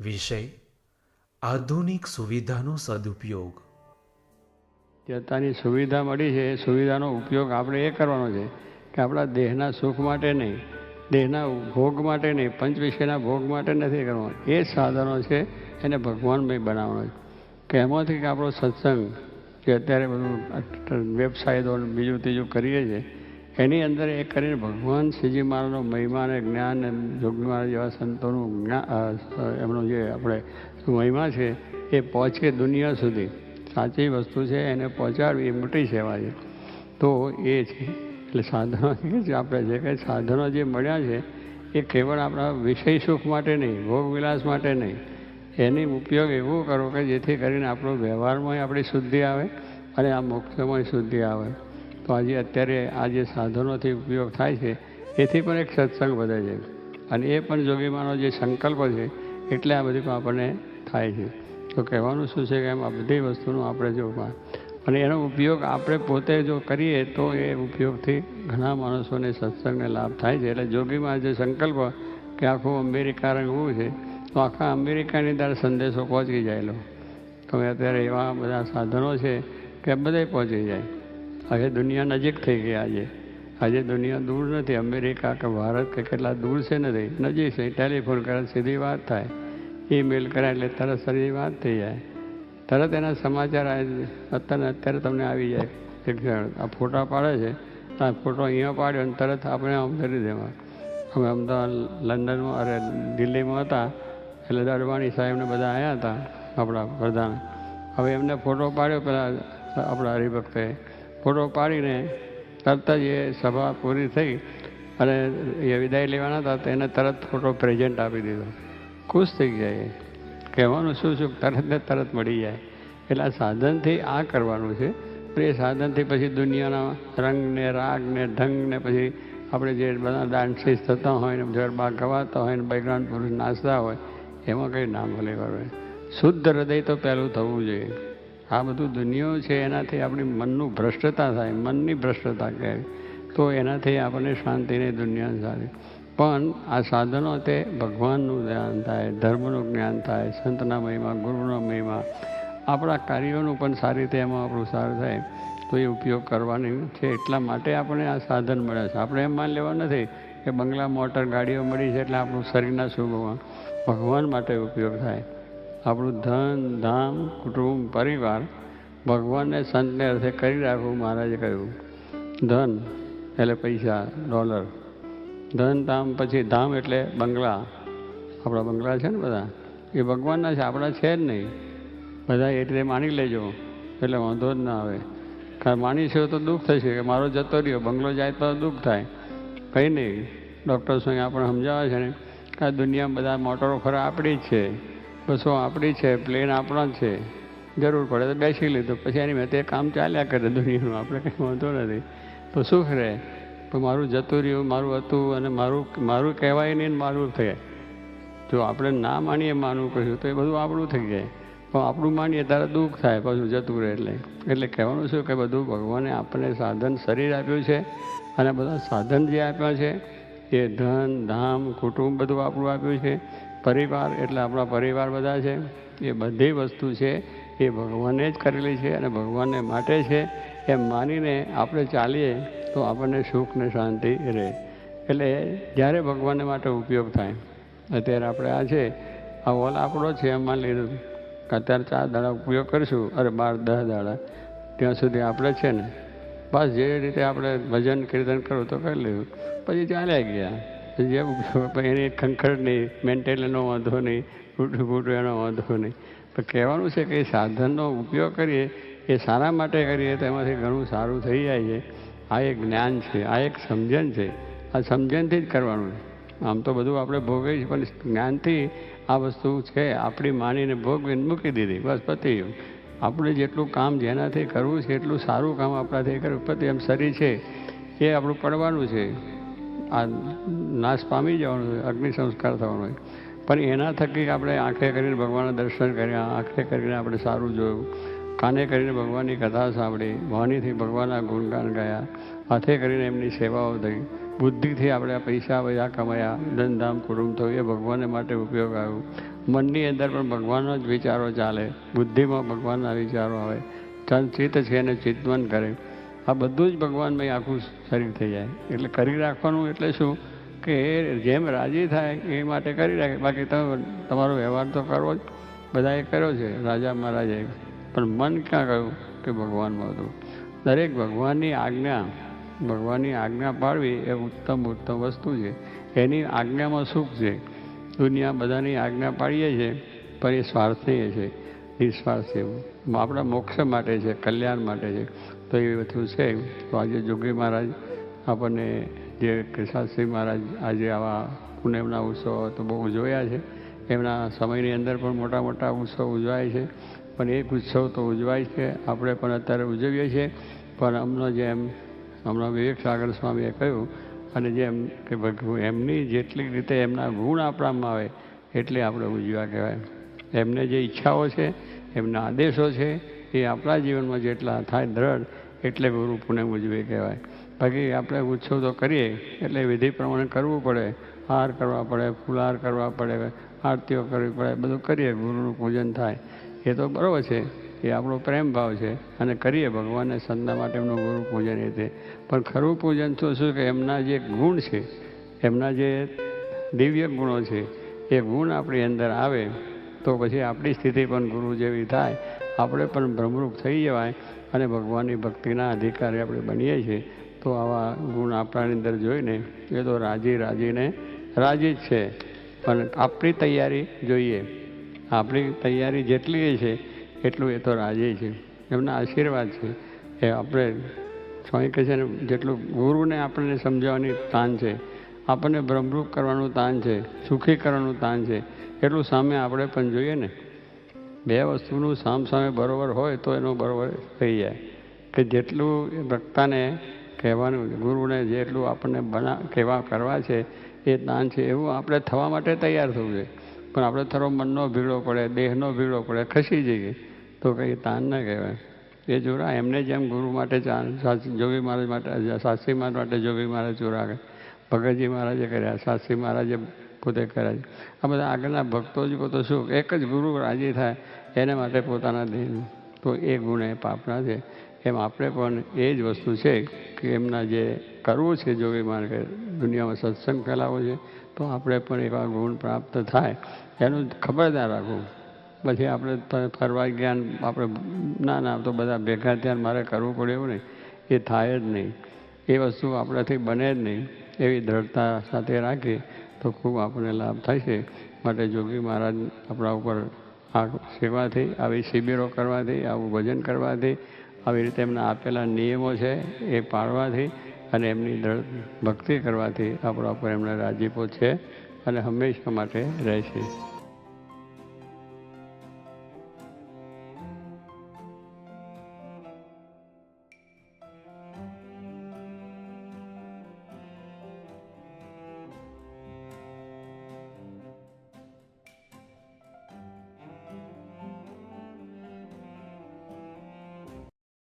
વિષય આધુનિક સુવિધાનો સદુપયોગ. અત્યારની સુવિધા મળી છે એ સુવિધાનો ઉપયોગ આપણે એ કરવાનો છે કે આપણા દેહના સુખ માટે નહીં, દેહના ભોગ માટે નહીં, પંચ વિષયના ભોગ માટે નથી કરવાનો. એ સાધનો છે એને ભગવાનમય બનાવવાનો છે કે એમાંથી કે આપણો સત્સંગ જે અત્યારે બધું વેબસાઇટો બીજું ત્રીજું કરીએ છીએ એની અંદર એ કરીને ભગવાન શ્રીજી મહારાજનો મહિમા અને જ્ઞાન જોગી મહારાજ જેવા સંતોનું એમનો જે આપણે મહિમા છે એ પહોંચે દુનિયા સુધી. સાચી વસ્તુ છે એને પહોંચાડવી એ મોટી સેવા છે. તો એ છે એટલે સાધનો એ જ આપણે છે કે સાધનો જે મળ્યા છે એ કેવળ આપણા વિષય સુખ માટે નહીં, ભોગ વિલાસ માટે નહીં, એની ઉપયોગ એવો કરો કે જેથી કરીને આપણો વ્યવહારમાં આપણી શુદ્ધિ આવે અને આ મોક્ષમાં શુદ્ધિ આવે. તો આજે અત્યારે આ જે સાધનોથી ઉપયોગ થાય છે એથી પણ એક સત્સંગ વધે છે અને એ પણ જોગીમાનો જે સંકલ્પ છે એટલે આ બધું આપણને થાય છે. તો કહેવાનું શું છે કે એમ આ બધી વસ્તુનો આપણે જો અને એનો ઉપયોગ આપણે પોતે જો કરીએ તો એ ઉપયોગથી ઘણા માણસોને સત્સંગને લાભ થાય છે. એટલે જોગીમાં જે સંકલ્પ કે આખું અમેરિકા રંગવું છે તો આખા અમેરિકાની અંદર સંદેશો પહોંચી જાયેલો. તમે અત્યારે એવા બધા સાધનો છે કે બધે પહોંચી જાય. હવે દુનિયા નજીક થઈ ગઈ. આજે દુનિયા દૂર નથી. અમેરિકા કે ભારત કે કેટલા દૂર છે નથી, નજીક છે. ટેલિફોન કરે સીધી વાત થાય, ઈમેલ કરે એટલે તરત સીધી વાત થઈ જાય, તરત એના સમાચાર અત્યારે તમને આવી જાય. એક આ ફોટા પાડે છે, આ ફોટો અહીંયા પાડ્યો અને તરત આપણે આમ કરી દેવા. અમે અમદાવાદ લંડનમાં અરે દિલ્હીમાં હતા એટલે અડવાણી સાહેબને બધા આવ્યા હતા આપણા પ્રધાન. હવે એમને ફોટો પાડ્યો પેલા આપણા હરિભક્તે ફોટો પાડીને તરત જ એ સભા પૂરી થઈ અને એ વિદાય લેવાના હતા તો એને તરત ફોટો પ્રેઝન્ટ આપી દીધો. ખુશ થઈ જાય. કહેવાનું શું શું તરત ને તરત મળી જાય. એટલે આ સાધનથી આ કરવાનું છે. એ સાધનથી પછી દુનિયાના રંગ ને રાગ ને ઢંગ ને પછી આપણે જે બધા ડાન્સીસ થતા હોય ને ગરબા ગવાતા હોય ને બેકગ્રાઉન્ડ પુરુષ નાચતા હોય એમાં કંઈ ના ભલે કરવે. શુદ્ધ હૃદય તો પહેલું થવું જોઈએ. આ બધું દુનિયા છે એનાથી આપણી મનનું ભ્રષ્ટતા થાય, મનની ભ્રષ્ટતા કહેવાય. તો એનાથી આપણને શાંતિની દુનિયા સારી. પણ આ સાધનો તે ભગવાનનું ધ્યાન થાય, ધર્મનું જ્ઞાન થાય, સંતના મહિમા, ગુરુનો મહિમા, આપણા કાર્યોનું પણ સારી રીતે એમાં આપણું સારું થાય. તો એ ઉપયોગ કરવાની છે. એટલા માટે આપણે આ સાધન મળે છે. આપણે એમ માની લેવા નથી કે બંગલા, મોટર, ગાડીઓ મળી છે એટલે આપણું શરીરના સુખમાં ભગવાન માટે ઉપયોગ થાય. આપણું ધન, ધામ, કુટુંબ, પરિવાર ભગવાનને સંતને અર્થે કરી રાખવું. મહારાજે કહ્યું ધન એટલે પૈસા, ડોલર, ધન, ધામ, પછી ધામ એટલે બંગલા. આપણા બંગલા છે ને બધા એ ભગવાનના છે, આપણા છે જ નહીં. બધા એ રીતે માની લેજો એટલે વાંધો જ ના આવે. કારણ માનીશું તો દુઃખ થશે કે મારો જતો રહ્યો, બંગલો જાય તો દુઃખ થાય. કંઈ નહીં. ડૉક્ટર સ્વામી આપણે સમજાવે છે ને કે આ દુનિયામાં બધા મોટરો ખરા આપણી જ છે, બસો આપણી છે, પ્લેન આપણા જ છે. જરૂર પડે તો બેસી લીધું, પછી એની મેં તે કામ ચાલ્યા કરે દુનિયાનું. આપણે કંઈ વાંધો નથી. તો સુખ રહે. તો મારું જતું રહ્યું, મારું હતું અને મારું કહેવાય નહીં ને મારું થાય. જો આપણે ના માનીએ માનવું કશું તો એ બધું આપણું થઈ જાય. પણ આપણું માનીએ ત્યારે દુઃખ થાય પાછું જતું રહે. એટલે કહેવાનું શું કે બધું ભગવાને આપણને સાધન શરીર આપ્યું છે અને બધા સાધન જે આપ્યા છે એ ધન, ધામ, કુટુંબ બધું આપણું આપ્યું છે. પરિવાર એટલે આપણા પરિવાર બધા છે. એ બધી વસ્તુ છે એ ભગવાને જ કરેલી છે અને ભગવાનને માટે છે એમ માનીને આપણે ચાલીએ તો આપણને સુખ ને શાંતિ રહે. એટલે જ્યારે ભગવાનને માટે ઉપયોગ થાય. અત્યારે આપણે આ છે આ હોલ આપણો છે એમ માની લીધું કે અત્યારે 4 દાડા ઉપયોગ કરીશું, અરે 12-10 દાડા ત્યાં સુધી આપણે છે ને બસ જે રીતે આપણે ભજન કીર્તન કરવું તો કરી લેવું, પછી ચાલ્યા ગયા. જે ઉપયોગ એની ખંખર નહીં, મેન્ટેનનો વાંધો નહીં, ફૂટું એનો વાંધો નહીં. તો કહેવાનું છે કે એ સાધનનો ઉપયોગ કરીએ એ સારા માટે કરીએ તો એમાંથી ઘણું સારું થઈ જાય છે. આ એક જ્ઞાન છે, આ એક સમજણ છે. આ સમજણથી જ કરવાનું છે. આમ તો બધું આપણે ભોગવીએ છીએ પણ જ્ઞાનથી આ વસ્તુ છે આપણી માનીને ભોગવીને મૂકી દીધી, બસ પતી ગયું. આપણે જેટલું કામ જેનાથી કરવું છે એટલું સારું કામ આપણાથી કરવું પતી. એમ શરીર છે એ આપણું પડવાનું છે, આ નાશ પામી જવાનું હોય, અગ્નિ સંસ્કાર થવાનો હોય. પણ એના થકી આપણે આંખે કરીને ભગવાનના દર્શન કર્યા, આંખે કરીને આપણે સારું જોયું, કાને કરીને ભગવાનની કથા સાંભળી, વાણીથી ભગવાનના ગુણગાન ગાયા, હાથે કરીને એમની સેવાઓ થઈ. બુદ્ધિથી આપણે પૈસા બધા કમાયા, ધનધામ કુટુંબ થયું, એ ભગવાનને માટે ઉપયોગ આવ્યો. મનની અંદર પણ ભગવાનનો જ વિચારો ચાલે, બુદ્ધિમાં ભગવાનના વિચારો આવે, ચિત્ત છે એને ચિંતન કરે, આ બધું જ ભગવાનમય આખું શરીર થઈ જાય. એટલે કરી રાખવાનું એટલે શું કે એ જેમ રાજી થાય એ માટે કરી રાખે. બાકી તમે તમારો વ્યવહાર તો કરવો જ, બધાએ કર્યો છે, રાજા મહારાજાએ, પણ મન ક્યાં ગયું કે ભગવાનમાં હતું. દરેક ભગવાનની આજ્ઞા પાળવી એ ઉત્તમ વસ્તુ છે. એની આજ્ઞામાં સુખ છે. દુનિયા બધાની આજ્ઞા પાડીએ છીએ પણ એ સ્વાર્થનીય છે, નિસ્વાર્થ છે, આપણા મોક્ષ માટે છે, કલ્યાણ માટે છે. તો એ બધું છે. તો આજે જોગી મહારાજ આપણને જે શાસ્ત્રી મહારાજ આજે આવા પૂનમના ઉત્સવો તો બહુ જોયા છે. એમના સમયની અંદર પણ મોટા મોટા ઉત્સવ ઉજવાય છે. પણ એક ઉત્સવ તો ઉજવાય છે, આપણે પણ અત્યારે ઉજવીએ છીએ. પણ હમણાં વિવેક સાગર સ્વામીએ કહ્યું, અને જેમ કે એમની જેટલી રીતે એમના ગુણ આપણામાં આવે એટલે આપણે ઉજવ્યા કહેવાય. એમને જે ઈચ્છાઓ છે, એમના આદેશો છે, એ આપણા જીવનમાં જેટલા થાય દ્રઢ એટલે ગુરુ પૂનમ ઉજવી કહેવાય. બાકી આપણે ઉત્સવ તો કરીએ એટલે વિધિ પ્રમાણે કરવું પડે, હાર કરવા પડે, ફૂલહાર કરવા પડે, આરતીઓ કરવી પડે, બધું કરીએ, ગુરુનું પૂજન થાય, એ તો બરાબર છે, એ આપણો પ્રેમ ભાવ છે અને કરીએ ભગવાનને સંતના માટે એમનું ગુરુ પૂજન એ તે. પણ ખરું પૂજન તો શું કે એમના જે ગુણ છે, એમના જે દિવ્ય ગુણો છે, એ ગુણ આપણી અંદર આવે તો પછી આપણી સ્થિતિ પણ ગુરુ જેવી થાય, આપણે પણ ભ્રમરૂપ થઈ જવાય અને ભગવાનની ભક્તિના અધિકારી આપણે બનીએ છીએ. તો આવા ગુણ આપણાની અંદર જોઈને એ તો રાજીને રાજી જ છે. પણ આપણી તૈયારી જોઈએ, આપણી તૈયારી જેટલી છે એટલું એ તો રાજી છે. એમના આશીર્વાદ છે એ આપણે સ્વામી કહે છે ને, જેટલું ગુરુને આપણને સમજાવવાની તાન છે, આપણને ભ્રમરૂપ કરવાનું તાન છે, સુખી કરવાનું તાન છે, એટલું સામે આપણે પણ જોઈએ ને. બે વસ્તુનું સામે બરાબર હોય તો એનો બરાબર થઈ જાય. કે જેટલું વક્તાને કહેવાનું, ગુરુને જેટલું આપણને કરવા છે એ તાન છે, એવું આપણે થવા માટે તૈયાર થવું જોઈએ. પણ આપણે થોડો મનનો ભીડો પડે, દેહનો ભીડો પડે, ખસી જઈએ તો કંઈ તાન ના કહેવાય. એ જોરા એમને જેમ ગુરુ માટે જોગી મહારાજ માટે, શાસ્ત્રી મહારાજ માટે જોગી મહારાજ ચોરા કરે, ભગતજી મહારાજે કર્યા, શાસ્ત્રી મહારાજે પોતે કર્યા છે. આ બધા આગળના ભક્તો જ તો શું એક જ ગુરુ રાજી થાય એને માટે પોતાના દેહનું, તો એ ગુણ એ પાપના છે. એમ આપણે પણ એ જ વસ્તુ છે કે એમના જે કરવું છે જોગી મહારાજ, દુનિયામાં સત્સંગ ફેલાવવો છે, તો આપણે પણ એવા ગુણ પ્રાપ્ત થાય એનું ખબરદાર રાખવું. પછી આપણે ફરવા જ્ઞાન આપણે ના તો બધા ભેગા થયા મારે કરવું પડે એવું નહીં, એ થાય જ નહીં. એ વસ્તુ આપણાથી બને જ નહીં. એવી દ્રઢતા સાથે રાખીએ તો ખૂબ આપણને લાભ થાય છે. માટે જોગી મહારાજ આપણા ઉપર આ સેવાથી, આવી શિબિરો કરવાથી, આવું ભજન કરવાથી, આવી રીતે એમના આપેલા નિયમો છે એ પાળવાથી અને એમની દ્રઢ ભક્તિ કરવાથી આપણા ઉપર એમનો રાજીપો છે અને હંમેશા માટે રહેશે.